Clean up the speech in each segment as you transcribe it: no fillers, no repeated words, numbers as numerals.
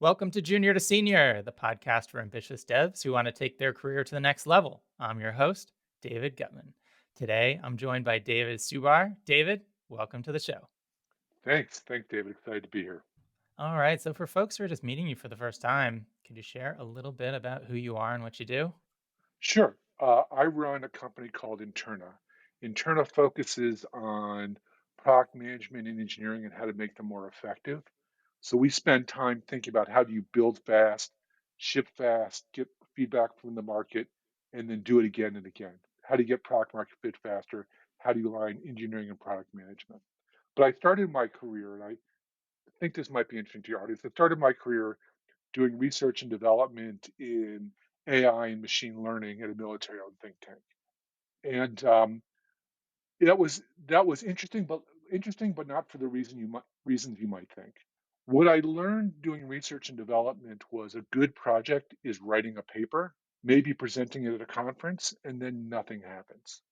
Welcome to Junior to Senior, the podcast for ambitious devs who want to take their career to the next level. I'm your host, David Gutman. Today, I'm joined by David Subar. David, welcome to the show. Thanks. Thanks, David. Excited to be here. All right, so for folks who are just meeting you for the first time, could you share a little bit about who you are and what you do? Sure. I run a company called Interna. Interna focuses on product management and engineering and how to make them more effective. So we spend time thinking about how do you build fast, ship fast, get feedback from the market, and then do it again and again. How do you get product market fit faster? How do you align engineering and product management? But I started my career, and I think this might be interesting to your audience. I started my career doing research and development in AI and machine learning at a military-owned think tank. And that was interesting, but not for the reasons you might think. What I learned doing research and development was a good project is writing a paper, maybe presenting it at a conference, and then nothing happens.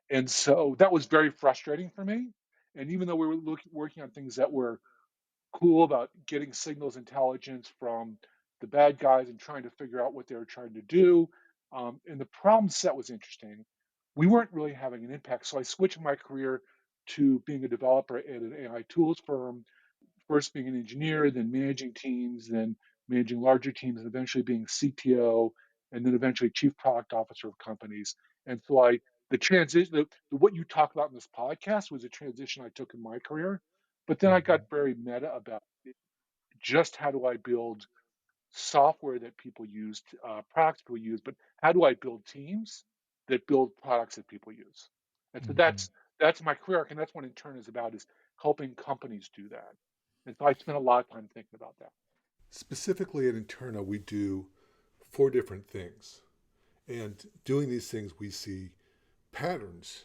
And so that was very frustrating for me. And even though we were working on things that were cool about getting signals intelligence from the bad guys and trying to figure out what they were trying to do. And the problem set was interesting. We weren't really having an impact. So I switched my career to being a developer at an AI tools firm, first being an engineer, then managing teams, then managing larger teams, and eventually being CTO, and then eventually chief product officer of companies. And so the transition, what you talk about in this podcast was a transition I took in my career. But then I got Mhm. very meta about just how do I build software that people use, products people use, but how do I build teams that build products that people use? And so Mhm. that's my career arc, and that's what Intern is about, is helping companies do that. And so I spent a lot of time thinking about that. Specifically at Interna, we do four different things. And doing these things, we see patterns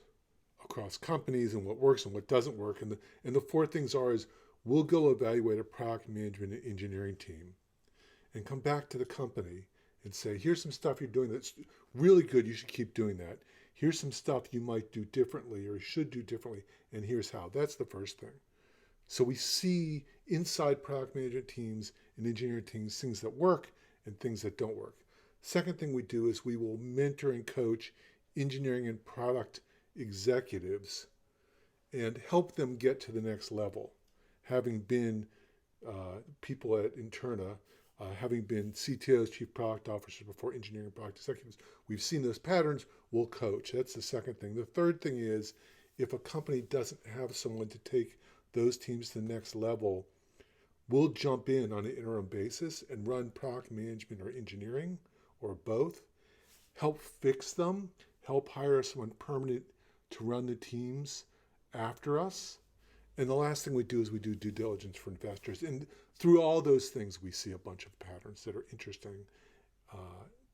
across companies and what works and what doesn't work. And the four things are is we'll go evaluate a product management and engineering team and come back to the company and say, here's some stuff you're doing that's really good. You should keep doing that. Here's some stuff you might do differently or should do differently. And here's how. That's the first thing. So we see inside product management teams and engineering teams things that work and things that don't work. Second thing we do is we will mentor and coach engineering and product executives and help them get to the next level. Having been people at Interna, having been CTOs, chief product officers before engineering and product executives, we've seen those patterns. We'll coach. That's the second thing. The third thing is if a company doesn't have someone to take those teams to the next level, we'll jump in on an interim basis and run product management or engineering or both, help fix them, help hire someone permanent to run the teams after us. And the last thing we do is we do due diligence for investors. And through all those things, we see a bunch of patterns that are interesting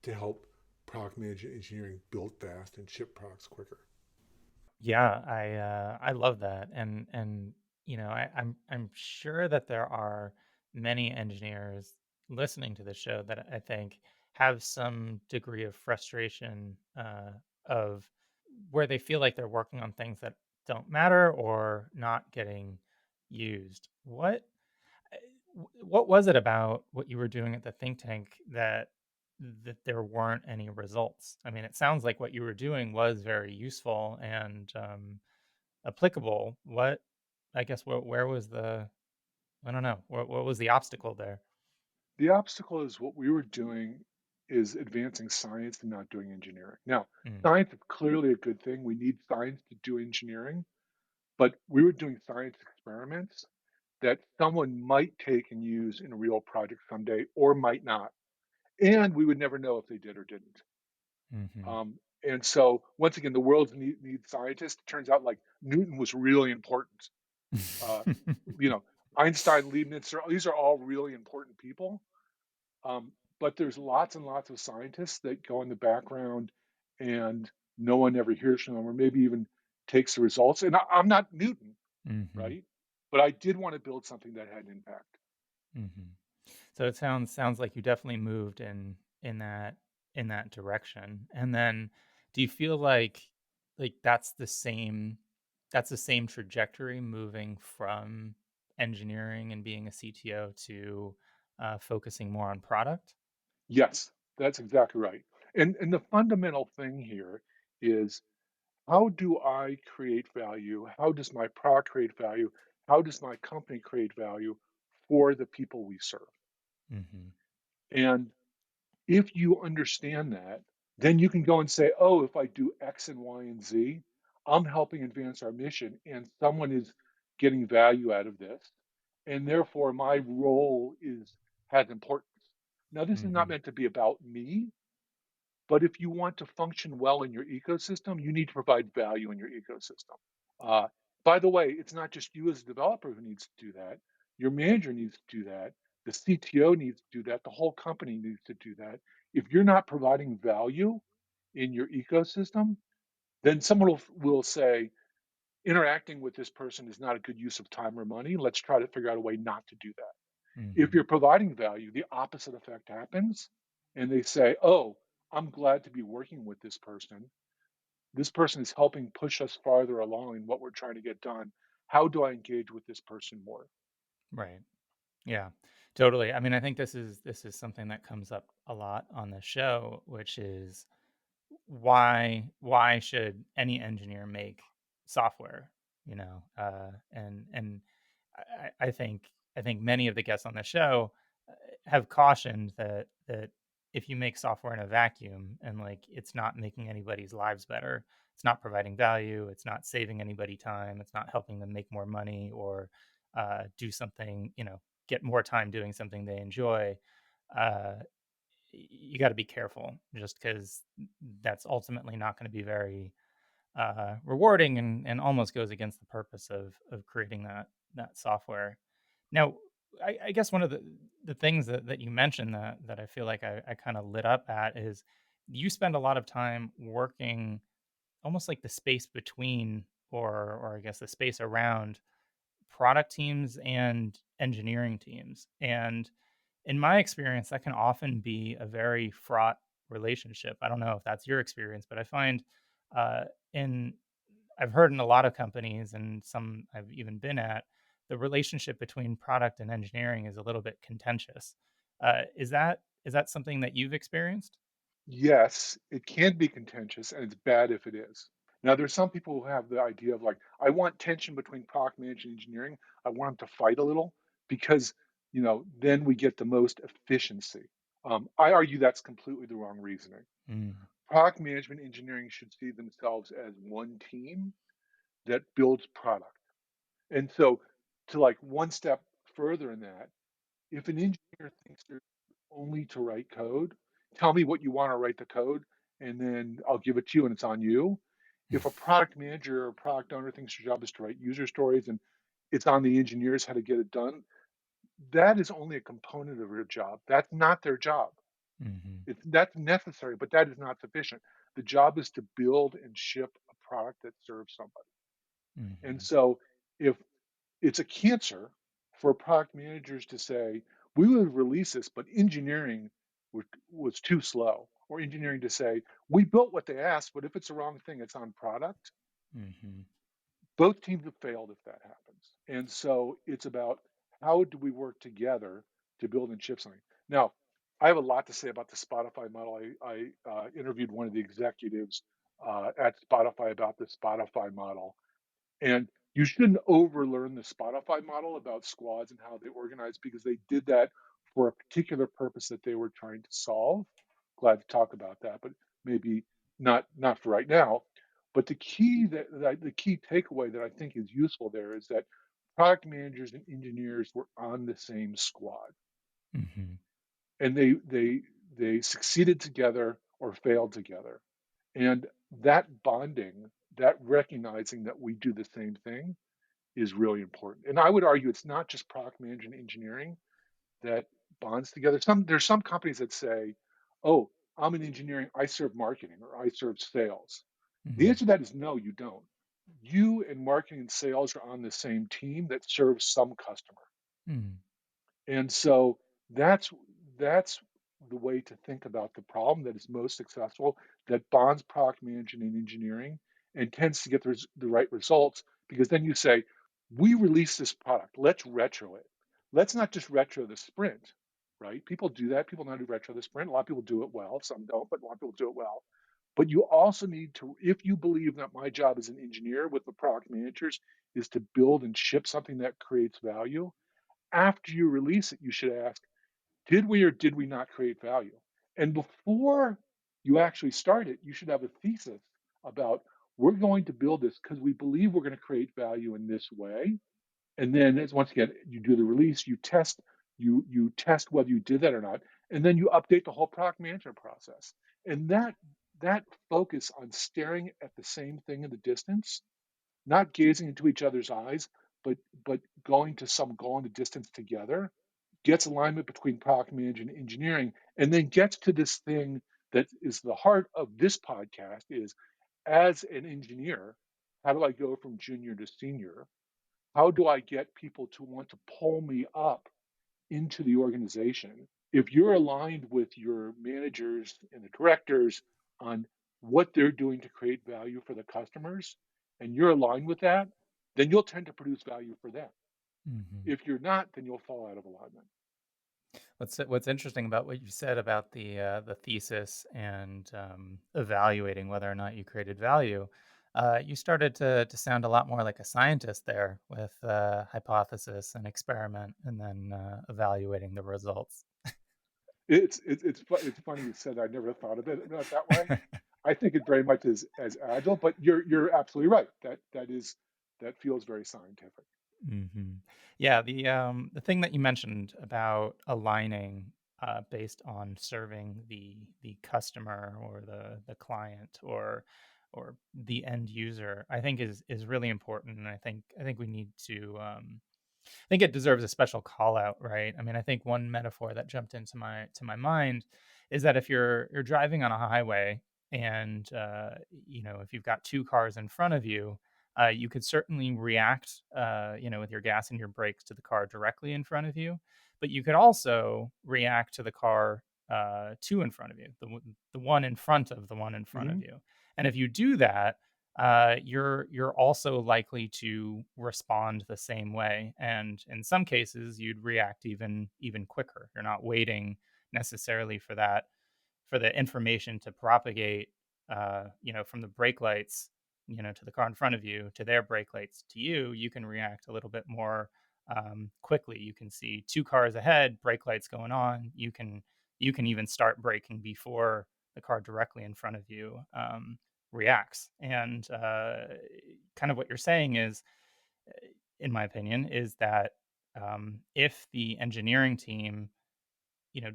to help product management engineering build fast and ship products quicker. Yeah, I love that, and I'm sure that there are many engineers listening to the show that I think have some degree of frustration of where they feel like they're working on things that don't matter or not getting used. What was it about what you were doing at the think tank that there weren't any results? I mean, it sounds like what you were doing was very useful and applicable. I guess, where was the I don't know, what was the obstacle there? The obstacle is what we were doing is advancing science and not doing engineering. Now, Mm, science is clearly a good thing. We need science to do engineering, but we were doing science experiments that someone might take and use in a real project someday or might not. And we would never know if they did or didn't. mhm. And so, once again, the world needs scientists. It turns out like Newton was really important. Uh, you know, Einstein, Leibniz, these are all really important people. Um, but there's lots and lots of scientists that go in the background and no one ever hears from them or maybe even takes the results. And I'm not Newton, Mhm, right? But I did want to build something that had an impact. mhm. So it sounds like you definitely moved in that direction. And then do you feel like that's the same trajectory moving from engineering and being a CTO to focusing more on product? Yes, that's exactly right. And the fundamental thing here is, how do I create value? How does my product create value? How does my company create value for the people we serve? Hmm. And if you understand that, then you can go and say, oh, if I do X and Y and Z, I'm helping advance our mission and someone is getting value out of this. And therefore my role is has importance. Now, this is not Hmm. meant to be about me, but if you want to function well in your ecosystem, you need to provide value in your ecosystem. Uh, by the way, it's not just you as a developer who needs to do that. Your manager needs to do that. The CTO needs to do that. The whole company needs to do that. If you're not providing value in your ecosystem, then someone will say, interacting with this person is not a good use of time or money. Let's try to figure out a way not to do that. If Hmm. you're providing value, the opposite effect happens, and they say, "Oh, I'm glad to be working with this person. This person is helping push us farther along in what we're trying to get done. How do I engage with this person more?" Right. Yeah, totally. I mean, I think this is something that comes up a lot on the show, which is why should any engineer make software? And I think many of the guests on the show uh, have cautioned that if you make software in a vacuum and like it's not making anybody's lives better, it's not providing value, it's not saving anybody time, it's not helping them make more money or do something, get more time doing something they enjoy. Uh, you got to be careful just because that's ultimately not going to be very rewarding and almost goes against the purpose of creating that software. Now, I guess one of the things that you mentioned that I feel like I kind of lit up at is you spend a lot of time working almost like the space between or I guess the space around product teams and engineering teams. And in my experience, that can often be a very fraught relationship. I don't know if that's your experience, but I find uh, in I've heard in a lot of companies and some I've even been at, the relationship between product and engineering is a little bit contentious. Is that something that you've experienced? Yes, it can be contentious, and it's bad if it is. Now, there's some people who have the idea of like, I want tension between product management and engineering. I want them to fight a little because, then we get the most efficiency. I argue that's completely the wrong reasoning. Mm, Product management engineering should see themselves as one team that builds product. And so, to like one step further in that, if an engineer thinks they're only to write code, tell me what you want to write the code, and then I'll give it to you, and it's on you. If a product manager or product owner thinks your job is to write user stories and it's on the engineers how to get it done, that is only a component of your job. That's not their job. mhm, That's necessary, but that is not sufficient. The job is to build and ship a product that serves somebody. And mhm, so if it's a cancer for product managers to say, we would release this, but engineering was too slow. Or engineering to say, we built what they asked, but if it's the wrong thing, it's on product. mhm, Both teams have failed if that happens. And so it's about, how do we work together to build and ship something? Now, I have a lot to say about the Spotify model. I interviewed one of the executives at Spotify about the Spotify model, and you shouldn't overlearn the Spotify model about squads and how they organize, because they did that for a particular purpose that they were trying to solve. Glad to talk about that, but maybe not for right now. But the key takeaway that I think is useful there is that product managers and engineers were on the same squad, mhm, and they succeeded together or failed together. And that bonding, that recognizing that we do the same thing, is really important. And I would argue it's not just product management engineering that bonds together. There's some companies that say, "Oh, I'm in engineering, I serve marketing or I serve sales." The mhm, answer to that is no, you don't. You and marketing and sales are on the same team that serves some customer. mhm, And so that's that's the way to think about the problem that is most successful, that bonds product management and engineering and tends to get the right results, because then you say, we release this product, let's retro it. Let's not just retro the sprint. right? People do that. People know how to do retro the sprint. A lot of people do it well. Some don't, but a lot of people do it well. But you also need to, if you believe that my job as an engineer with the product managers is to build and ship something that creates value, after you release it, you should ask, did we or did we not create value? And before you actually start it, you should have a thesis about we're going to build this because we believe we're going to create value in this way. And then as once again, you do the release, you test whether you did that or not, and then you update the whole product management process. And that focus on staring at the same thing in the distance, not gazing into each other's eyes, but going to some goal in the distance together, gets alignment between product management and engineering, and then gets to this thing that is the heart of this podcast is as an engineer, how do I go from junior to senior? How do I get people to want to pull me up into the organization? If you're aligned with your managers and the directors on what they're doing to create value for the customers, and you're aligned with that, then you'll tend to produce value for them. Mhm. If you're not, then you'll fall out of alignment. What's interesting about what you said about the thesis and evaluating whether or not you created value, you started to sound a lot more like a scientist there with hypothesis and experiment, and then evaluating the results. It's funny you said I never thought of it that way. I think it very much is as agile, but you're absolutely right. That feels very scientific. hmm Yeah, the thing that you mentioned about aligning based on serving the customer or the client or the end user, I think is really important, and I think we need to. I think it deserves a special call out, right? I mean, I think one metaphor that jumped into my mind is that if you're driving on a highway and if you've got two cars in front of you, you could certainly react, with your gas and your brakes to the car directly in front of you, but you could also react to the car two in front of you, the one in front of the one in front of Hmm. you, and if you do that, you're also likely to respond the same way, and in some cases, you'd react even quicker. You're not waiting necessarily for the information to propagate, from the brake lights, to the car in front of you, to their brake lights to you. You can react a little bit more quickly. You can see two cars ahead, brake lights going on. You can even start braking before the car directly in front of you reacts. And kind of what you're saying is, in my opinion, is that if the engineering team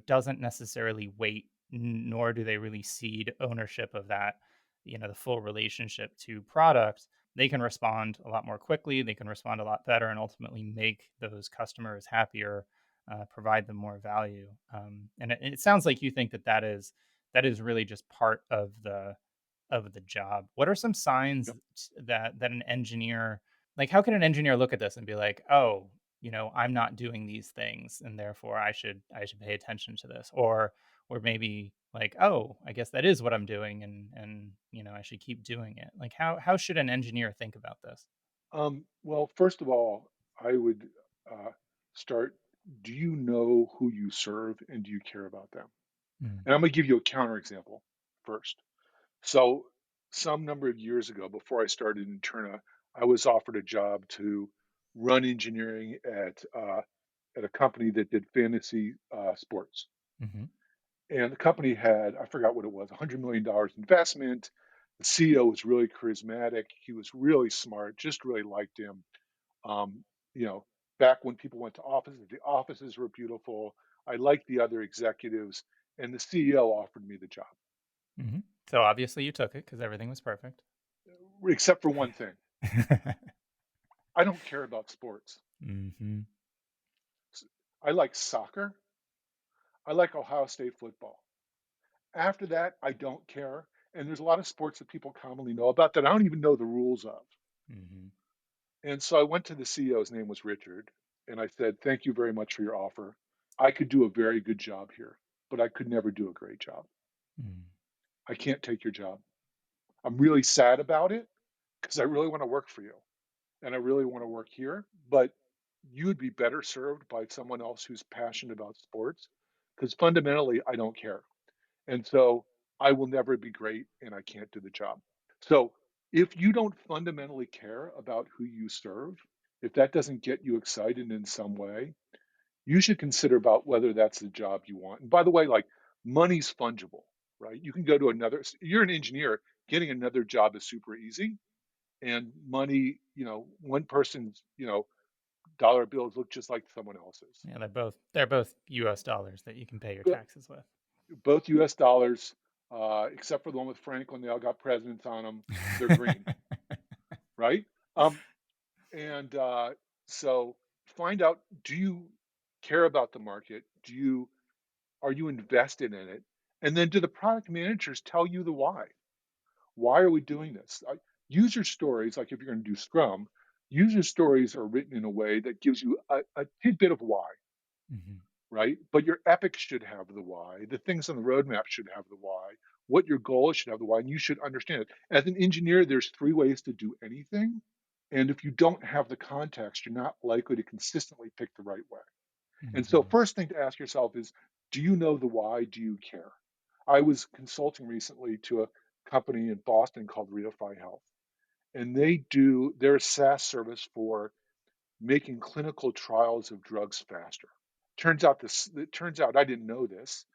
doesn't necessarily wait, nor do they really cede ownership of that, the full relationship to product. They can respond a lot more quickly. They can respond a lot better, and ultimately make those customers happier, provide them more value. And it sounds like you think that is really just part of the job. What are some signs that an engineer, like, how can an engineer look at this and be like, "Oh, I'm not doing these things, and therefore I should pay attention to this." Or maybe like, "Oh, I guess that is what I'm doing, and I should keep doing it." Like, how should an engineer think about this? Well, first of all, I would uh, start. Do you know who you serve and do you care about them? Mm, And I'm going to give you a counterexample first. So, some number of years ago, before I started in Interna, I was offered a job to run engineering at a company that did fantasy sports. mhm, And the company had, I forgot what it was, $100 million investment. The CEO was really charismatic. He was really smart, just really liked him. Um, you know, back when people went to offices, the offices were beautiful. I liked the other executives, and the CEO offered me the job, mhm. So, obviously, you took it because everything was perfect. except for one thing. I don't care about sports. Mhm, I like soccer. I like Ohio State football. After that, I don't care. And there's a lot of sports that people commonly know about that I don't even know the rules of. mhm, And so I went to the CEO, his name was Richard, and I said, "Thank you very much for your offer. I could do a very good job here, but I could never do a great job. mm, I can't take your job. I'm really sad about it because I really want to work for you and I really want to work here, but you would be better served by someone else who's passionate about sports. because fundamentally I don't care. And so I will never be great and I can't do the job. So if you don't fundamentally care about who you serve, if that doesn't get you excited in some way, you should consider about whether that's the job you want. And by the way, like money's fungible, right? You can go to another, you're an engineer, getting another job is super easy. And money, one person's, dollar bills look just like someone else's. Yeah, they're both US dollars that you can pay your But taxes with. both US dollars, except for the one with Franklin, they all got presidents on them. They're green, right? Um, and so find out, do you care about the market? Are you invested in it? And then do the product managers tell you the why? Why are we doing this? User stories, like if you're going to do Scrum, user stories are written in a way that gives you a tidbit of why, Mhm. right? But your epic should have the why. The things on the roadmap should have the why. What your goal is should have the why, and you should understand it. As an engineer, there's three ways to do anything. And if you don't have the context, you're not likely to consistently pick the right way. And so, Mhm. first thing to ask yourself is, do you know the why? Do you care? I was consulting recently to a company in Boston called Reify Health, and they're a SaaS service for making clinical trials of drugs faster. It turns out I didn't know this,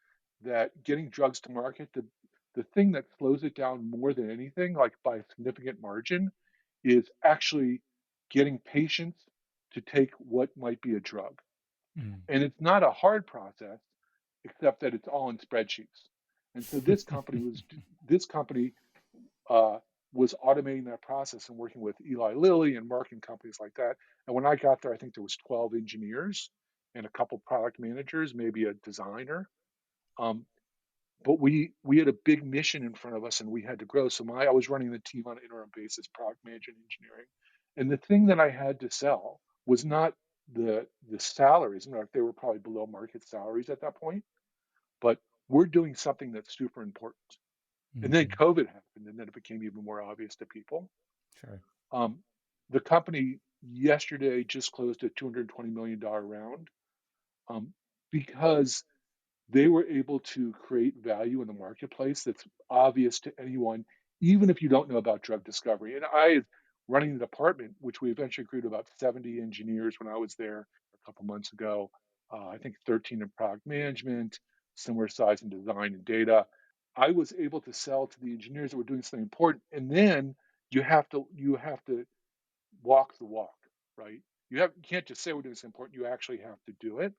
that getting drugs to market, the thing that slows it down more than anything, like by a significant margin, is actually getting patients to take what might be a drug. Mm. And it's not a hard process, except that it's all in spreadsheets. And so this company uh, was automating that process and working with Eli Lilly and Merck and companies like that. And when I got there, I think there was 12 engineers and a couple product managers, maybe a designer. Um, but we had a big mission in front of us, and we had to grow. So I was running the team on an interim basis, product manager and engineering. And the thing that I had to sell was not the salaries. In fact, they were probably below market salaries at that point. But we're doing something that's super important. And then Mhm. COVID happened, and then it became even more obvious to people. Sure. Um, the company yesterday just closed a $220 million round um, because they were able to create value in the marketplace that's obvious to anyone, even if you don't know about drug discovery. And running the department, which we eventually grew to about 70 engineers when I was there a couple months ago, I think 13 in product management, similar size in design and data. I was able to sell to the engineers that were doing something important. And then you have to walk the walk, right? You can't just say we're doing something important. You actually have to do it.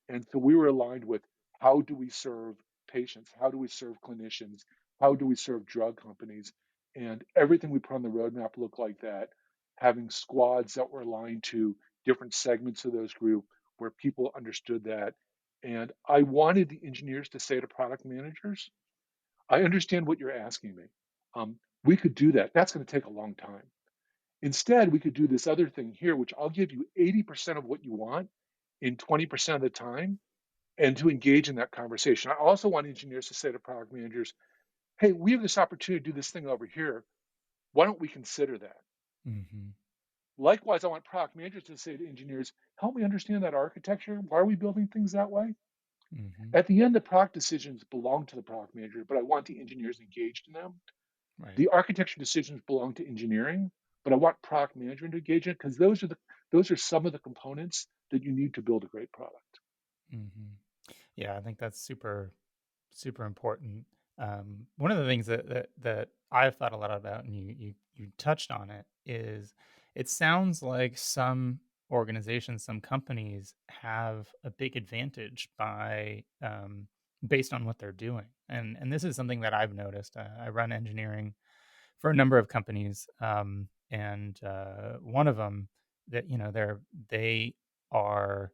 And so we were aligned with, how do we serve patients? How do we serve clinicians? How do we serve drug companies? And everything we put on the roadmap looked like that, having squads that were aligned to different segments of those group where people understood that. And I wanted the engineers to say to product managers, I understand what you're asking me. We could do that. That's going to take a long time. Instead, we could do this other thing here, which I'll give you 80% of what you want in 20% of the time, and to engage in that conversation. I also want engineers to say to product managers, hey, we have this opportunity to do this thing over here. Why don't we consider that? Mhm. Likewise, I want product managers to say to engineers, help me understand that architecture. Why are we building things that way? Mhm. At the end, the product decisions belong to the product manager, but I want the engineers engaged in them. Right. The architecture decisions belong to engineering, but I want product management to engage in it, because those are some of the components that you need to build a great product. Mhm. Yeah, I think that's super important. One of the things that I've thought a lot about, and you touched on it, is it sounds like some organizations, some companies have a big advantage by based on what they're doing, and this is something that I've noticed. I run engineering for a number of companies, and one of them that they are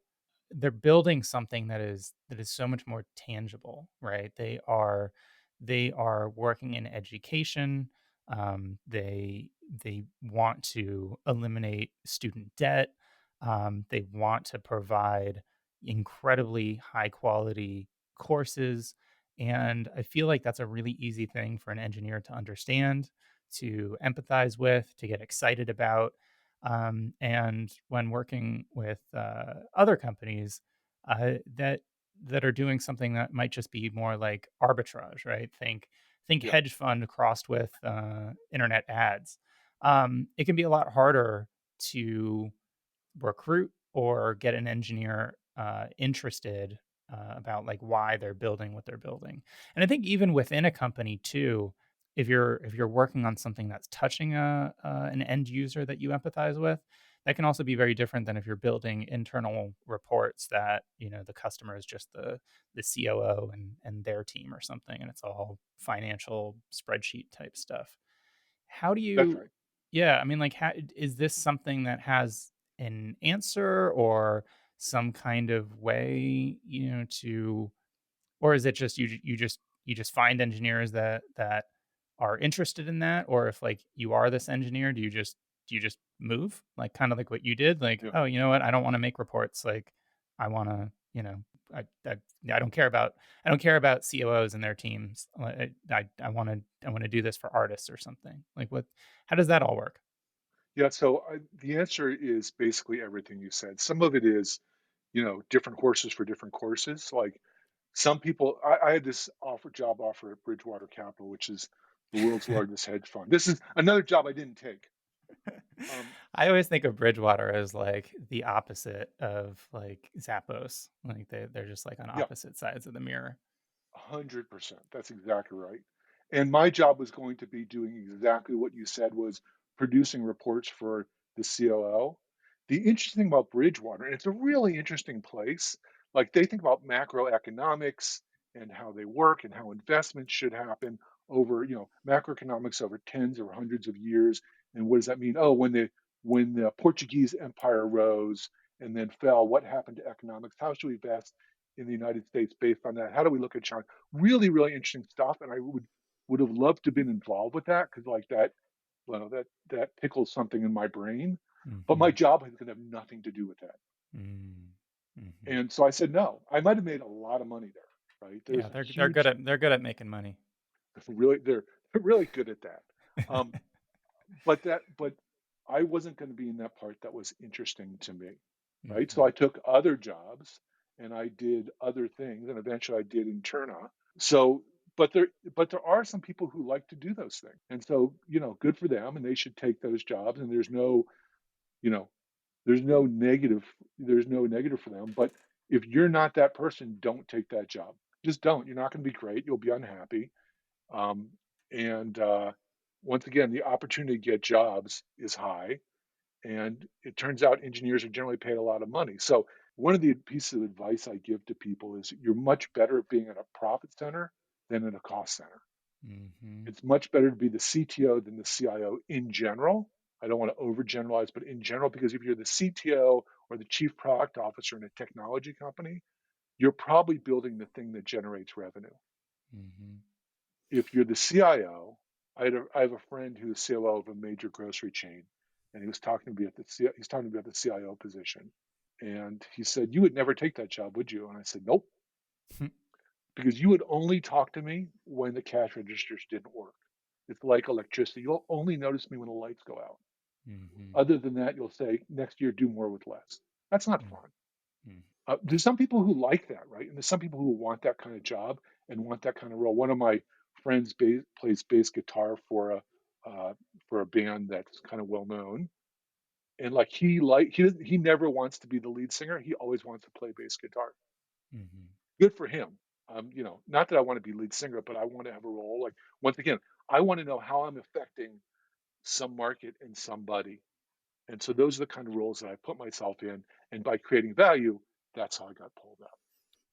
they're building something that is so much more tangible, right? They are working in education. They want to eliminate student debt. They want to provide incredibly high quality courses, and I feel like that's a really easy thing for an engineer to understand, to empathize with, to get excited about. And when working with other companies, that that are doing something that might just be more like arbitrage, right? Think Yeah, hedge fund crossed with internet ads. It can be a lot harder to recruit or get an engineer interested about like why they're building what they're building. And I think even within a company too, if you're working on something that's touching an end user that you empathize with, that can also be very different than if you're building internal reports that the customer is just the COO and their team or something, and it's all financial spreadsheet type stuff. How do that's you right. Yeah, I mean, like, how is this something that has an answer or some kind of way, to or is it just you just find engineers that are interested in that? Or if, like, you are this engineer, do you just move? Like, kinda like what you did? Like, Yeah. "Oh, you know what? I don't wanna make reports, like, I wanna," I yeah, I don't care about COOs and their teams. I wanna do this for artists or something. Like, what how does that all work? Yeah, so the answer is basically everything you said. Some of it is, different horses for different courses. Like some people, I had this job offer at Bridgewater Capital, which is the world's largest hedge fund. This is another job I didn't take. Um, I always think of Bridgewater as, like, the opposite of, like, Zappos. Like, they're just, like, on yeah, opposite sides of the mirror. 100%. That's exactly right. And my job was going to be doing exactly what you said was producing reports for the COO. The interesting thing about Bridgewater, and it's a really interesting place, like they think about macroeconomics and how they work and how investments should happen over, macroeconomics over tens or hundreds of years. And what does that mean? Oh, when the Portuguese Empire rose and then fell, what happened to economics? How should we invest in the United States based on that? How do we look at China? Really, really interesting stuff, and I would have loved to have been involved with that because like that, well, that tickles something in my brain. But my Mhm. job is gonna have nothing to do with that. Mm. Mhm. And so I said no. I might have made a lot of money there, right? Yeah, There's a they're good huge, at they're good at making money. really, they're really good at that. Um, but I wasn't going to be in that part that was interesting to me, right? So Mhm. I took other jobs and I did other things, and eventually I did Interna. So, but there are some people who like to do those things, and so good for them, and they should take those jobs. And you know, there's no negative, there's no negative for them. But if you're not that person, don't take that job. Just don't. You're not going to be great. You'll be unhappy. Um, and once again, the opportunity to get jobs is high. And it turns out engineers are generally paid a lot of money. So, one of the pieces of advice I give to people is you're much better at being at a profit center than in a cost center. Mhm. It's much better to be the CTO than the CIO in general. I don't want to overgeneralize, but in general, because if you're the CTO or the chief product officer in a technology company, you're probably building the thing that generates revenue. Mhm. If you're the CIO, I have a friend who's COO of a major grocery chain, and he was talking to me he's talking to me about the CIO position, and he said, "You would never take that job, would you?" And I said, "Nope, because you would only talk to me when the cash registers didn't work. It's like electricity. You'll only notice me when the lights go out. Mhm. Other than that, you'll say next year do more with less." That's not Mhm. fun. Mhm. There's some people who like that, right? And there's some people who want that kind of job and want that kind of role. One of my friends plays bass guitar uh, for a band that's kind of well known, and like he never wants to be the lead singer. He always wants to play bass guitar. Mhm. Good for him. Not that I want to be lead singer, but I want to have a role. Like once again, I want to know how I'm affecting some market and somebody. And so those are the kind of roles that I put myself in. And by creating value, that's how I got pulled up.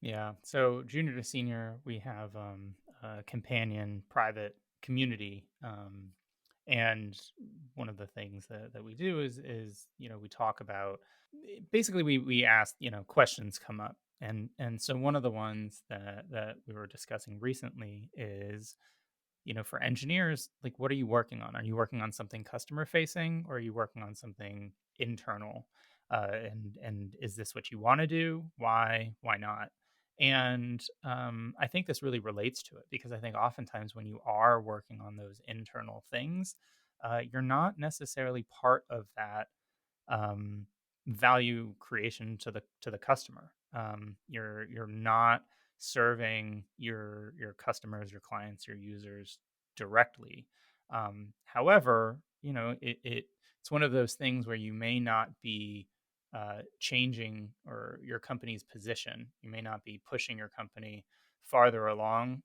Yeah. So junior to senior, we have a companion private community, and one of the things that we do is we talk about basically we ask questions come up, and so one of the ones that we were discussing recently is for engineers, like, what are you working on? Are you working on something customer facing, or are you working on something internal? And is this what you want to do? Why not? And I think this really relates to it because I think oftentimes when you are working on those internal things, you're not necessarily part of that um, value creation to the customer. You're not serving your customers, your clients, your users directly. However, it's one of those things where you may not be changing or your company's position. You may not be pushing your company farther along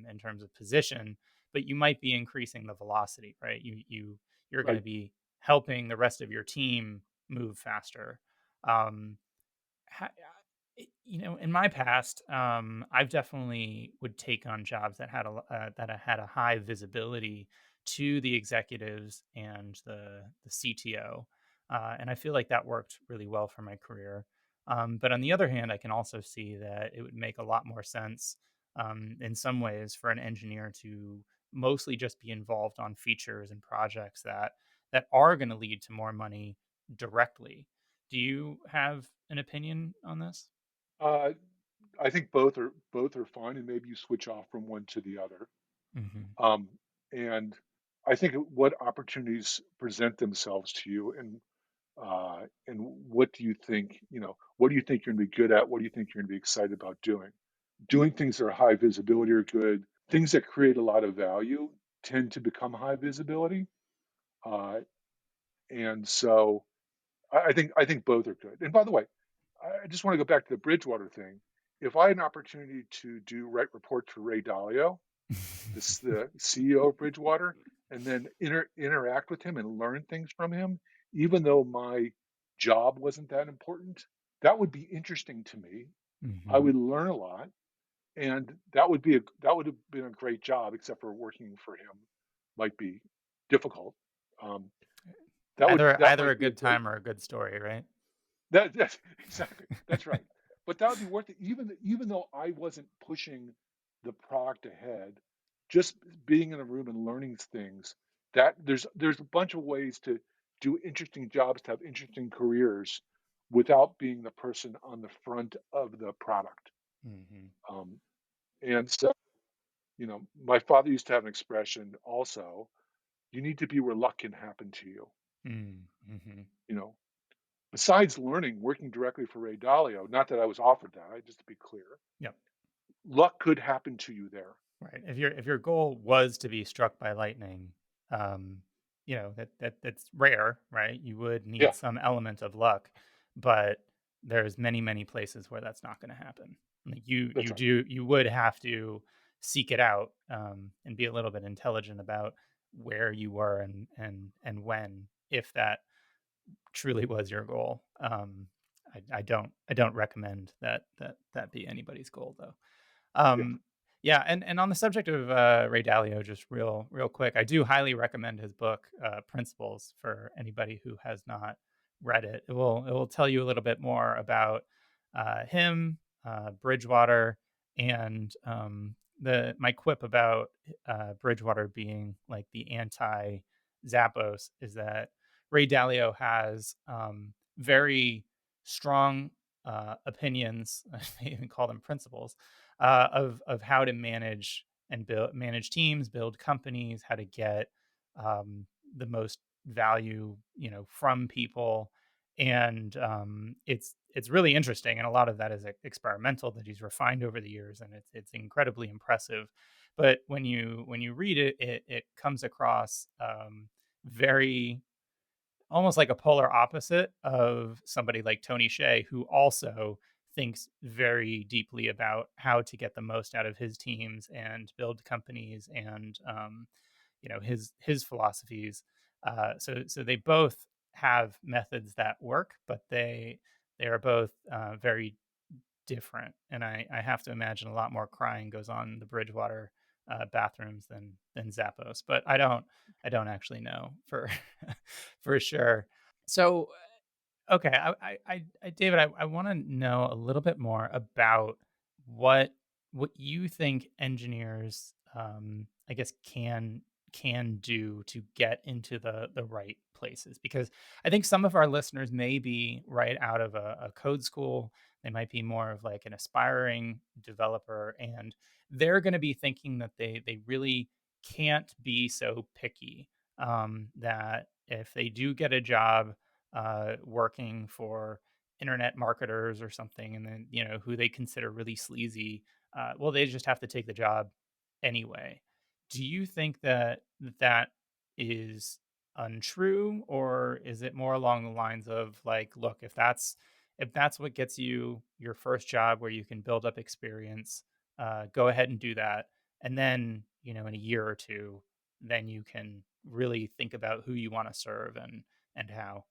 in terms of position, but you might be increasing the velocity, right? You're going to Right. be helping the rest of your team move faster. Um, in my past, I've definitely would take on jobs that had a high visibility to the executives and the CTO, and I feel like that worked really well for my career. But on the other hand, I can also see that it would make a lot more sense in some ways for an engineer to mostly just be involved on features and projects that are going to lead to more money directly. Do you have an opinion on this? Uh, I think both are fine, and maybe you switch off from one to the other. Mhm. Um, and I think what opportunities present themselves to you, and what do you think? What do you think you're going to be good at? What do you think you're going to be excited about doing? Doing things that are high visibility are good. Things that create a lot of value tend to become high visibility, uh, and so I think both are good. And by the way, I just want to go back to the Bridgewater thing. If I had an opportunity to write report to Ray Dalio, the CEO of Bridgewater, and then interact with him and learn things from him, even though my job wasn't that important, that would be interesting to me. I Mhm. would learn a lot, and that would have been a great job, except for working for him might be difficult. Um, that Either a might be a good great time or a good story, right? that's exactly, that's right. But that would be worth it, even though I wasn't pushing the product ahead, just being in a room and learning things, that there's a bunch of ways to do interesting jobs, to have interesting careers without being the person on the front of the product. Mhm. Um, and so, my father used to have an expression also, you need to be where luck can happen to you. Mm, mhm. You know, Besides learning, working directly for Ray Dalio, not that I was offered that, just to be clear, Yep. luck could happen to you there. Right. If your goal was to be struck by lightning, um, that's rare, right? You would need Yeah, some element of luck, but there's many places where that's not going to happen. Like that's right. you would have to seek it out and be a little bit intelligent about where you were and when, if that truly was your goal. I don't recommend that be anybody's goal though. Yeah. Um, yeah, and on the subject of Ray Dalio, just real quick, I do highly recommend his book Principles for anybody who has not read it. It will tell you a little bit more about him, Bridgewater, and the my quip about Bridgewater being like the anti Zappos is that Ray Dalio has very strong opinions. I may even call them principles of how to manage teams, build companies, how to get the most value, from people, and it's really interesting. And a lot of that is experimental that he's refined over the years, and it's incredibly impressive. But when you read it, it comes across very almost like a polar opposite of somebody like Tony Hsieh, who also thinks very deeply about how to get the most out of his teams and build companies and his philosophies. So they both have methods that work, but they are both very different. And I have to imagine a lot more crying goes on in the Bridgewater bathrooms than Zappos, but I don't actually know for for sure. So, okay, David, I want to know a little bit more about what what you think engineers, I guess, can do to get into the right places, because I think some of our listeners may be right out of a code school. They might be more of like an aspiring developer, and they're going to be thinking that they really can't be so picky. That if they do get a job working for internet marketers or something, and then who they consider really sleazy. Well, they just have to take the job anyway. Do you think that that is untrue, or is it more along the lines of like, look, if that's what gets you your first job where you can build up experience, go ahead and do that, and then in a year or two, then you can really think about who you want to serve and how.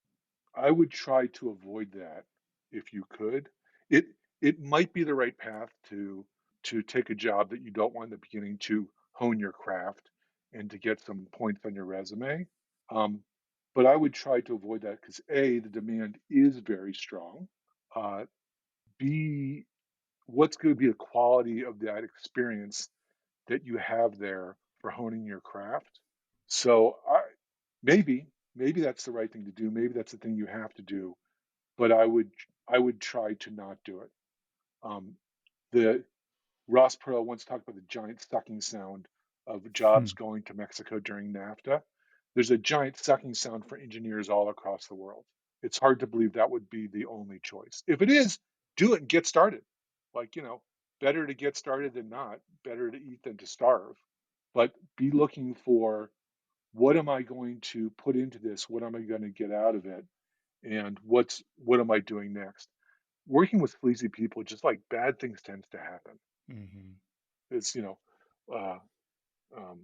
I would try to avoid that if you could. It it might be the right path to take a job that you don't want in the beginning to hone your craft and to get some points on your resume. Um, but I would try to avoid that because A, the demand is very strong. Uh, B, what's going to be the quality of that experience that you have there for honing your craft? So maybe maybe that's the right thing to do. Maybe that's the thing you have to do, but I would try to not do it. Um, the Ross Perot once talked about the giant sucking sound of Hmm. jobs going to Mexico during NAFTA. There's a giant sucking sound for engineers all across the world. It's hard to believe that would be the only choice. If it is, do it and get started. Like, better to get started than not, better to eat than to starve. But be looking for, what am I going to put into this? What am I going to get out of it? And what am I doing next? Working with sleazy people, just like bad things tends to happen. Hmm. It's, uh, um,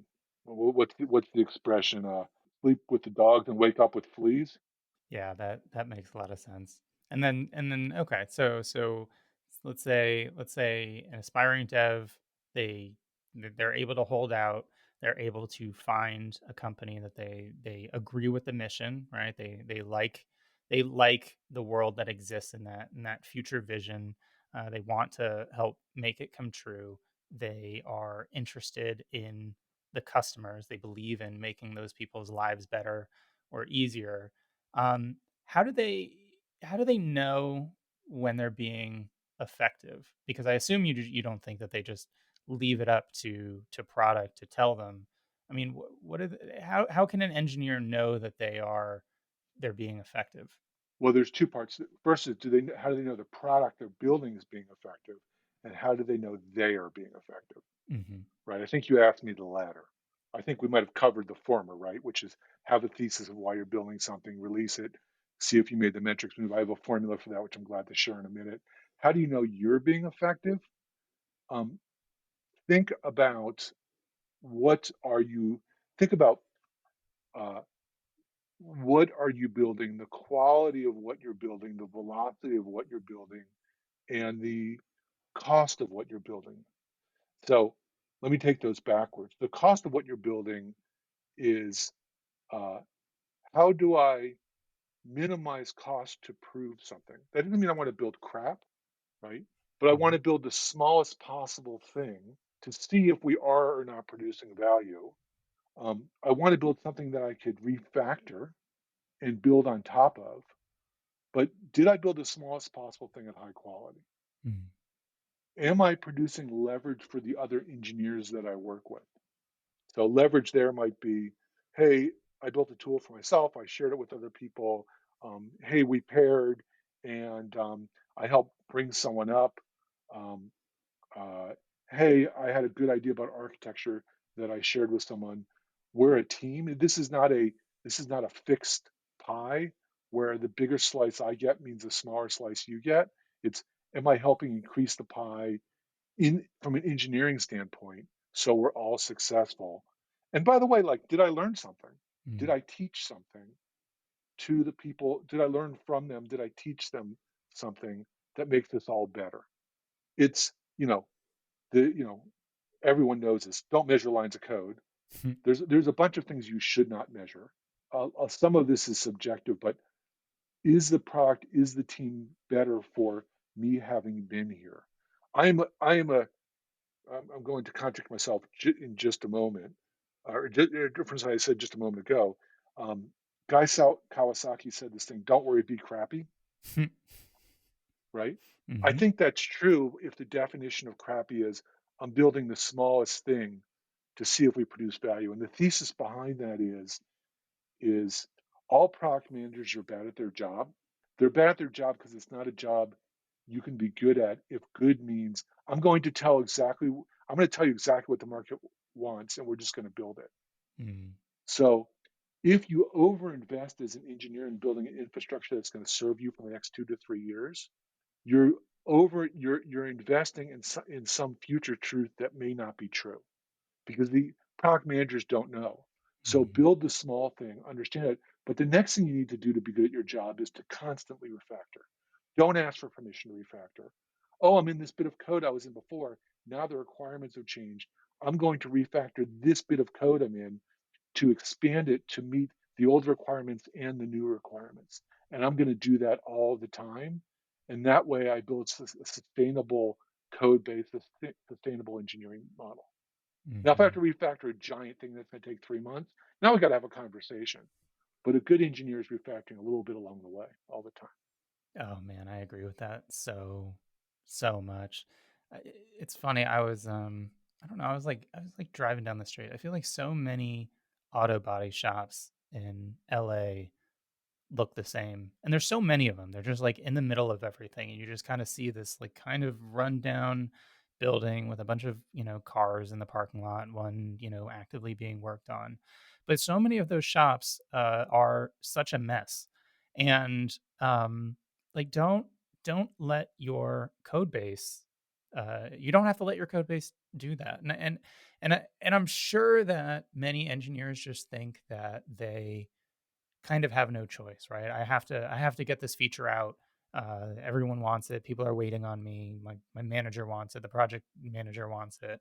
what's the expression? Sleep with the dogs and wake up with fleas. Yeah, that makes a lot of sense. And then okay, so let's say an aspiring dev, they're able to hold out, they're able to find a company that they agree with the mission, right? They like the world that exists in that future vision. They want to help make it come true. They are interested in the customers. They believe in making those people's lives better or easier. How do they know when they're being effective? Because I assume you don't think that they just leave it up to product to tell them. I mean, what are how can an engineer know that they're being effective? Well, there's two parts. First is, how do they know the product they're building is being effective, and how do they know they are being effective? Hmm. Right. I think you asked me the latter. I think we might have covered the former, right? Which is, have a thesis of why you're building something, release it, see if you made the metrics move. I have a formula for that, which I'm glad to share in a minute. How do you know you're being effective? Um, think about, what are you, think about, uh, what are you building, the quality of what you're building, the velocity of what you're building, and the cost of what you're building. So let me take those backwards. The cost of what you're building is, uh, how do I minimize cost to prove something? That doesn't mean I want to build crap, right? But I want Hmm. to build the smallest possible thing to see if we are or not producing value. I want to build something that I could refactor and build on top of. But did I build the smallest possible thing at high quality? Hmm. Am I producing leverage for the other engineers that I work with? So leverage there might be, hey, I built a tool for myself. I shared it with other people. Hey, we paired, and I helped bring someone up. Um, uh, hey, I had a good idea about architecture that I shared with someone. We're a team. This is not a fixed pie where the bigger slice I get means the smaller slice you get. It's, am I helping increase the pie in from an engineering standpoint so we're all successful? And by the way, like, did I learn something? Did Hmm. I teach something to the people? Did I learn from them? Did I teach them something that makes us all better? It's, the everyone knows this. Don't measure lines of code. There's a bunch of things you should not measure. Some of this is subjective, but is the team better for me having been here? I'm going to contradict myself in just a moment, or a difference I said just a moment ago. Um, Kawasaki said this thing: "Don't worry, be crappy." Right? I Hmm. think that's true if the definition of crappy is, I'm building the smallest thing to see if we produce value. And the thesis behind that is all product managers are bad at their job. They're bad at their job because it's not a job you can be good at if good means I'm going to tell you exactly what the market wants and we're just going to build it. Mm, So if you overinvest as an engineer in building an infrastructure that's going to serve you for the next 2 to 3 years, you're you're investing in some future truth that may not be true because the product managers don't know. So mhm, build the small thing, understand it. But the next thing you need to do to be good at your job is to constantly refactor. Don't ask for permission to refactor. Oh, I'm in this bit of code I was in before. Now the requirements have changed. I'm going to refactor this bit of code I'm in to expand it to meet the old requirements and the new requirements. And I'm going to do that all the time. And that way I build a sustainable code base, a sustainable engineering model. Now, if I have mhm. to refactor a giant thing that's going to take 3 months, now we got to have a conversation. But a good engineer is refactoring a little bit along the way all the time. Oh man, I agree with that so much. It's funny. I don't know. I was like driving down the street. I feel like so many auto body shops in LA look the same. And there's so many of them. They're just like in the middle of everything. And you just kind of see this like kind of rundown building with a bunch of, cars in the parking lot, one, actively being worked on. But so many of those shops are such a mess. And like don't let your code base you don't have to let your code base do that. And I'm sure that many engineers just think that they kind of have no choice, right? I have to get this feature out. Everyone wants it. People are waiting on me. My manager wants it. The project manager wants it.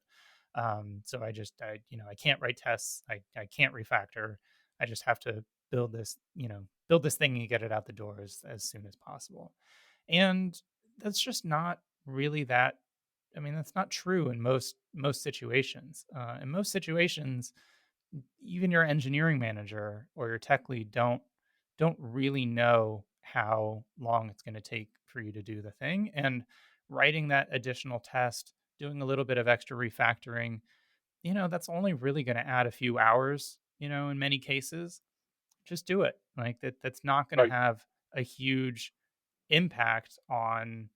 So I can't write tests. I can't refactor. I just have to build this thing and get it out the door as soon as possible. And that's just not really that. I mean, that's not true in most situations. In most situations, even your engineering manager or your tech lead don't really know how long it's going to take for you to do the thing, and writing that additional test, doing a little bit of extra refactoring, that's only really going to add a few hours, in many cases. Just do it. Like that's not going to Right. have a huge impact on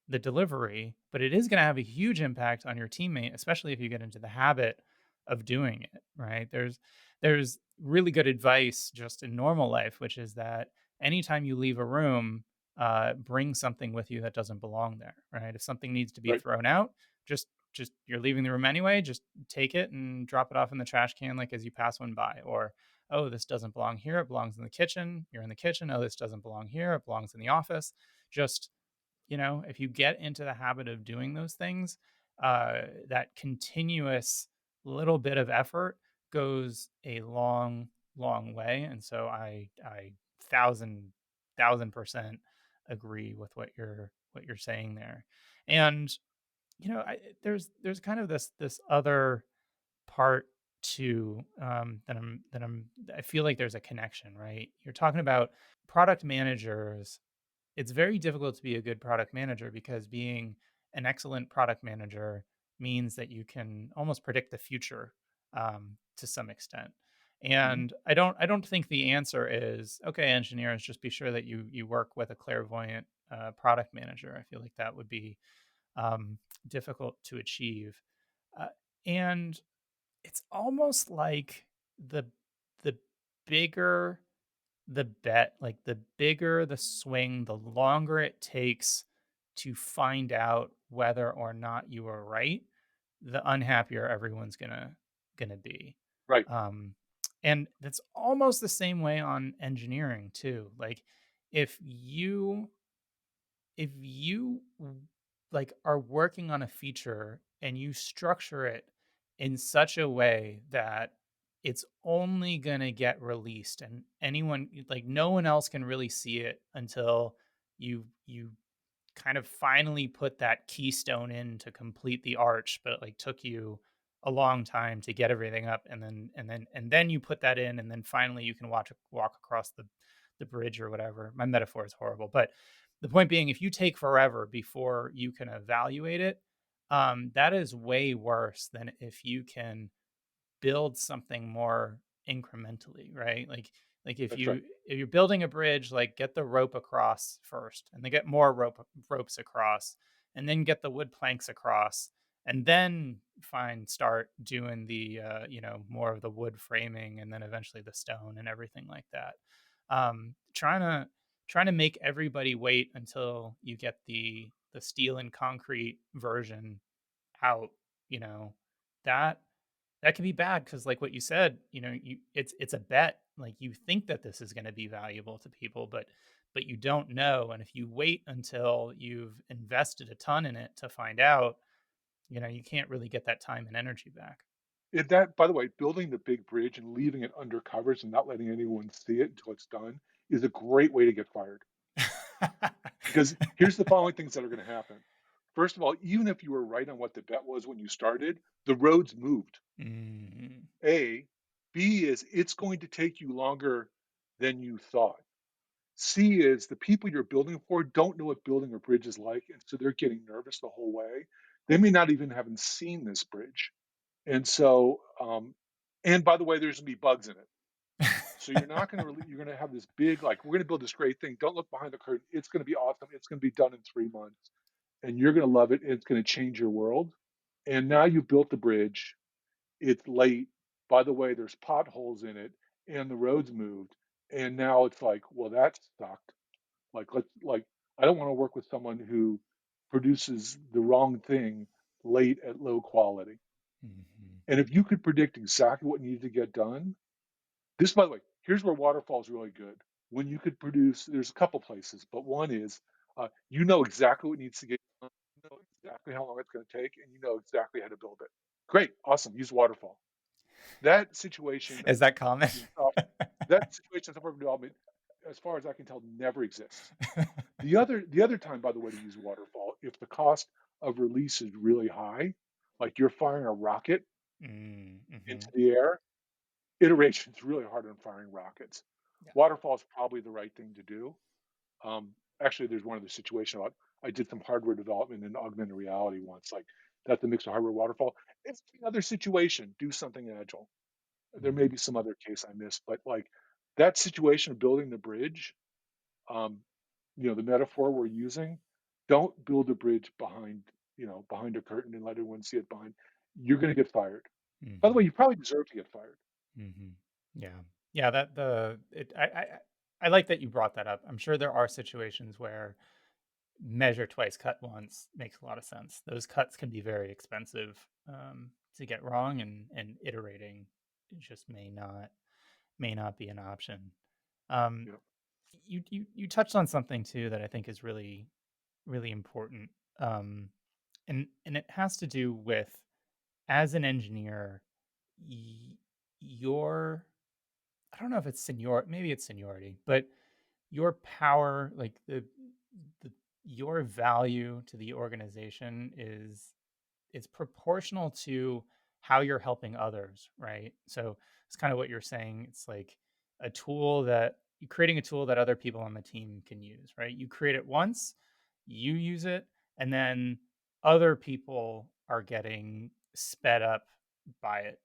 the delivery, but it is going to have a huge impact on your teammate, especially if you get into the habit of doing it, right? There's really good advice just in normal life, which is that anytime you leave a room, bring something with you that doesn't belong there, right? If something needs to be Right. thrown out, just you're leaving the room anyway, just take it and drop it off in the trash can like as you pass one by. Or, oh, this doesn't belong here, it belongs in the kitchen. You're in the kitchen. Oh, this doesn't belong here, it belongs in the office. Just if you get into the habit of doing those things, that continuous little bit of effort goes a long way. And so I thousand percent agree with what you're saying there. And there's kind of this other part too, I feel like there's a connection, right? You're talking about product managers. It's very difficult to be a good product manager because being an excellent product manager means that you can almost predict the future, to some extent. Mhm. And I don't think the answer is okay. Engineers, just be sure that you work with a clairvoyant product manager. I feel like that would be um, difficult to achieve, uh, and it's almost like the the bigger the bet, like the bigger the swing, the longer it takes to find out whether or not you are right, the unhappier everyone's gonna be. Right. Um, and that's almost the same way on engineering too. Like if you if you like are working on a feature and you structure it in such a way that it's only going to get released and like no one else can really see it until you kind of finally put that keystone in to complete the arch, but it like took you a long time to get everything up, and then you put that in, and then finally you can walk across the bridge or whatever. My metaphor is horrible, but the point being, if you take forever before you can evaluate it, that is way worse than if you can build something more incrementally, right? Like That's right. if you're building a bridge, like get the rope across first, and then get more ropes across, and then get the wood planks across, and then start doing the more of the wood framing, and then eventually the stone and everything like that. Trying to make everybody wait until you get the steel and concrete version out, you know, that that can be bad because, like what you said, it's a bet. Like, you think that this is gonna be valuable to people, but you don't know, and if you wait until you've invested a ton in it to find out, you can't really get that time and energy back. That, by the way, building the big bridge and leaving it under covers and not letting anyone see it until it's done is a great way to get fired. Because here's the following things that are going to happen. First of all, even if you were right on what the bet was when you started, the roads moved. Mm, A. B is it's going to take you longer than you thought. C is the people you're building for don't know what building a bridge is like, and so they're getting nervous the whole way. They may not even haven't seen this bridge. And so, and by the way, there's gonna be bugs in it. So you're not gonna really, you're gonna have this big, like, we're gonna build this great thing. Don't look behind the curtain. It's gonna be awesome. It's gonna be done in 3 months, and you're gonna love it. It's gonna change your world. And now you built the bridge. It's late. By the way, there's potholes in it, and the roads moved. And now it's like, well, that sucked. Like, I don't want to work with someone who produces the wrong thing late at low quality. mhm, And if you could predict exactly what needed to get done, this, by the way, here's where waterfall is really good. When you could produce, there's a couple places, but one is you know exactly what needs to get done, you know exactly how long it's going to take, and you know exactly how to build it. Great, awesome. Use waterfall. That situation is that common? in soft, that situation in software development, as far as I can tell, never exists. The other time, by the way, to use waterfall, if the cost of release is really high, like you're firing a rocket into Mhm, the air, iteration's really hard on firing rockets. yeah, Waterfall is probably the right thing to do. Actually, there's one other situation about I did some hardware development in augmented reality once, like that's a mix of hardware waterfall. It's another situation. Do something agile. There may mhm, be some other case I missed, but like that situation of building the bridge, um, the metaphor we're using, don't build a bridge behind a curtain and let everyone see it behind. You're going to get fired. By the way, mhm. you probably deserve to get fired. Mhm. Yeah. Yeah, that the it I like that you brought that up. I'm sure there are situations where measure twice, cut once makes a lot of sense. Those cuts can be very expensive, to get wrong, and iterating just may not be an option. Um, You know, you touched on something too that I think is really, really important, and it has to do with, as an engineer, y your I don't know if it's maybe it's seniority, but your power, like the your value to the organization is proportional to how you're helping others, right? So it's kind of what you're saying. It's like you're creating a tool that other people on the team can use, right? You create it once, you use it, and then other people are getting sped up by it.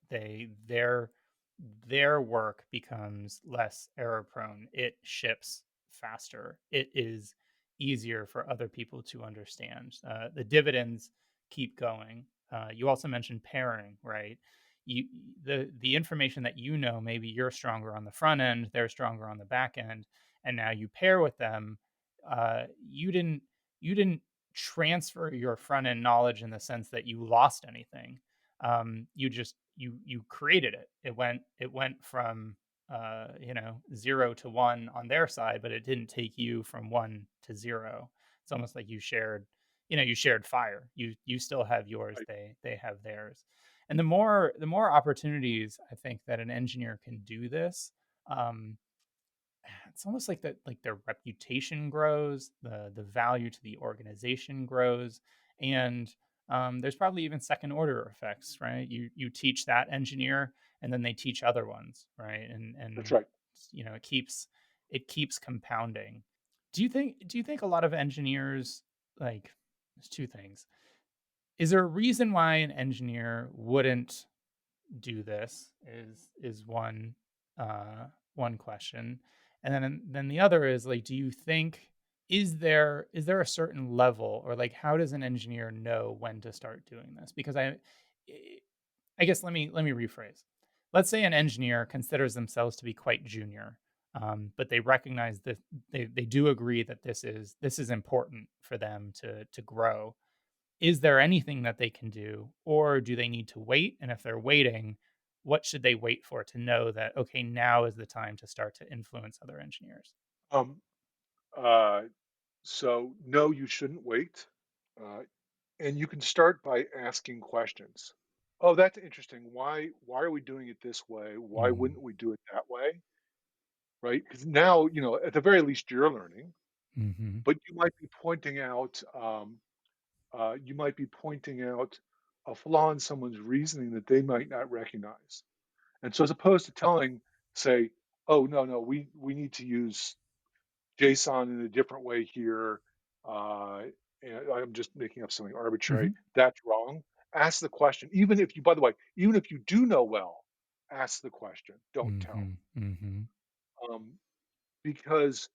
Their work becomes less error prone. It ships faster. It is easier for other people to understand. The dividends keep going. You also mentioned pairing, right? You the information that maybe you're stronger on the front end, they're stronger on the back end, and now you pair with them. You didn't transfer your front end knowledge in the sense that you lost anything. You created it. It went from 0 to 1 on their side, but it didn't take you from 1 to 0. It's almost like you shared fire. You still have yours, I, they have theirs. And the more opportunities I think that an engineer can do this, um, it's almost like their reputation grows, the value to the organization grows, and there's probably even second order effects, right? You teach that engineer, and then they teach other ones, right? that's And right. it keeps compounding. Do you think a lot of engineers, like, there's two things. Is there a reason why an engineer wouldn't do this? Is one. one question. And then the other is like, do you think is there a certain level, or like how does an engineer know when to start doing this? Because I guess let me rephrase. Let's say an engineer considers themselves to be quite junior, but they recognize that they do agree that this is important for them to grow. Is there anything that they can do, or do they need to wait? And if they're waiting, what should they wait for to know that okay, now is the time to start to influence other engineers? Um, uh, so no, you shouldn't wait. Uh, and you can start by asking questions. Oh, that's interesting. Why are we doing it this way? Why Mm, wouldn't we do it that way? Right? Because now, at the very least, you're learning, mhm, but you might be pointing out a flaw in someone's reasoning that they might not recognize. And so, as opposed to telling, say, "Oh, no, no, we need to use JSON in a different way here," uh, and I'm just making up something arbitrary. mhm, That's wrong. Ask the question. Even if you, by the way, even if you do know well, ask the question. Don't tell. mhm, mhm, Um, because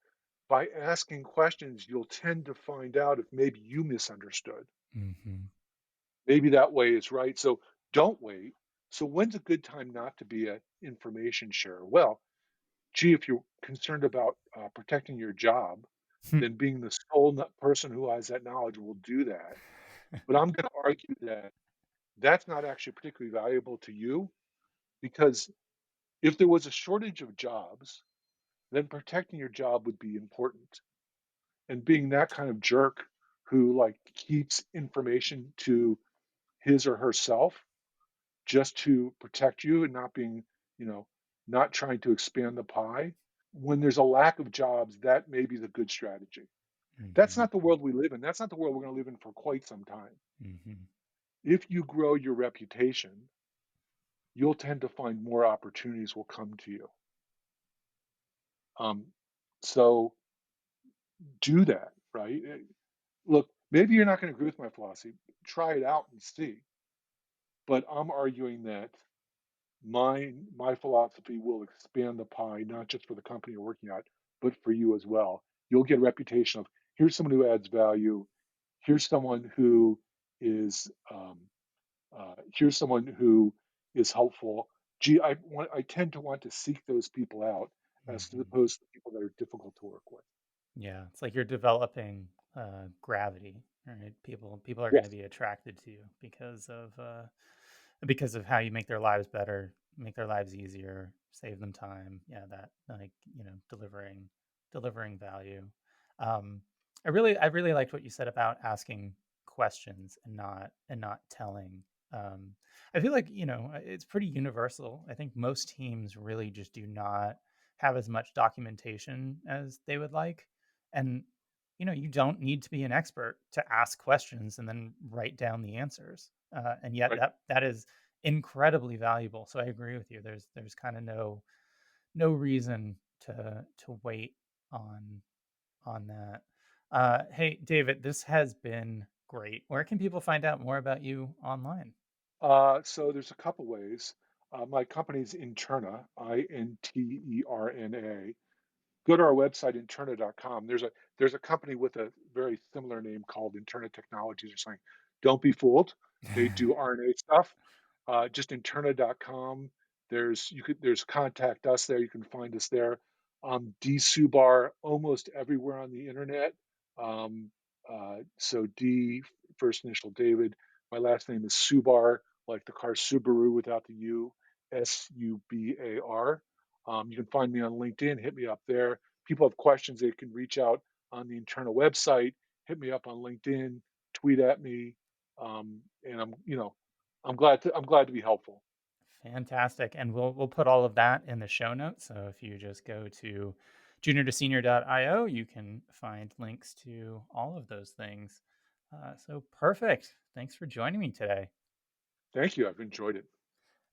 by asking questions, you'll tend to find out if maybe you misunderstood. mhm, Maybe that way is right. So don't wait. So when's a good time not to be an information sharer? Well, gee, if you're concerned about protecting your job, then being the sole person who has that knowledge will do that. But I'm going to argue that that's not actually particularly valuable to you, because if there was a shortage of jobs, then protecting your job would be important. And being that kind of jerk who like keeps information to his or herself just to protect you and not being, you know, not trying to expand the pie. When there's a lack of jobs, that may be the good strategy. That's mhm, not the world we live in. That's not the world we're going to live in for quite some time. mhm. If you grow your reputation, you'll tend to find more opportunities will come to you. Um, so do that, right? Look, maybe you're not going to agree with my philosophy. Try it out and see. But I'm arguing that my philosophy will expand the pie, not just for the company you're working at, but for you as well. You'll get a reputation of here's someone who adds value. Here's someone who is here's someone who is helpful. Gee, I tend to want to seek those people out as Mhm. opposed to people that are difficult to work with. Yeah, it's like you're developing gravity, right? People are going to Yes, be attracted to you because of how you make their lives better, make their lives easier, save them time. Yeah, that like delivering value. Um, I really liked what you said about asking questions and not telling. Um, I feel like it's pretty universal. I think most teams really just do not have as much documentation as they would like, and you don't need to be an expert to ask questions and then write down the answers. And yet right. that is incredibly valuable. So I agree with you. There's kind of no reason to wait on on that. Hey, David, this has been great. Where can people find out more about you online? So there's a couple ways. My company's Interna, Interna. Go to our website, interna.com. There's a company with a very similar name called Interna Technologies or something. Don't be fooled. They do RNA stuff. Just interna.com. There's contact us there. You can find us there. D Subar almost everywhere on the internet. Um, so D, first initial David. My last name is Subar, like the car Subaru without the U, Subar. You can find me on LinkedIn. Hit me up there. People have questions. They can reach out on the internal website. Hit me up on LinkedIn. Tweet at me. And I'm glad to be helpful. Fantastic. And we'll put all of that in the show notes. So if you just go to junior2senior.io, you can find links to all of those things. So perfect. Thanks for joining me today. Thank you. I've enjoyed it.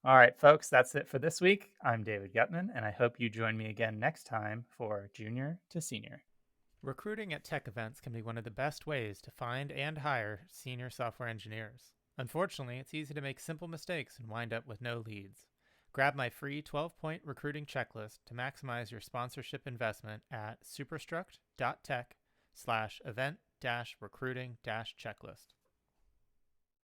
All right, folks, that's it for this week. I'm David Gutman, and I hope you join me again next time for Junior to Senior. Recruiting at tech events can be one of the best ways to find and hire senior software engineers. Unfortunately, it's easy to make simple mistakes and wind up with no leads. Grab my free 12-point recruiting checklist to maximize your sponsorship investment at superstruct.tech/event-recruiting-checklist.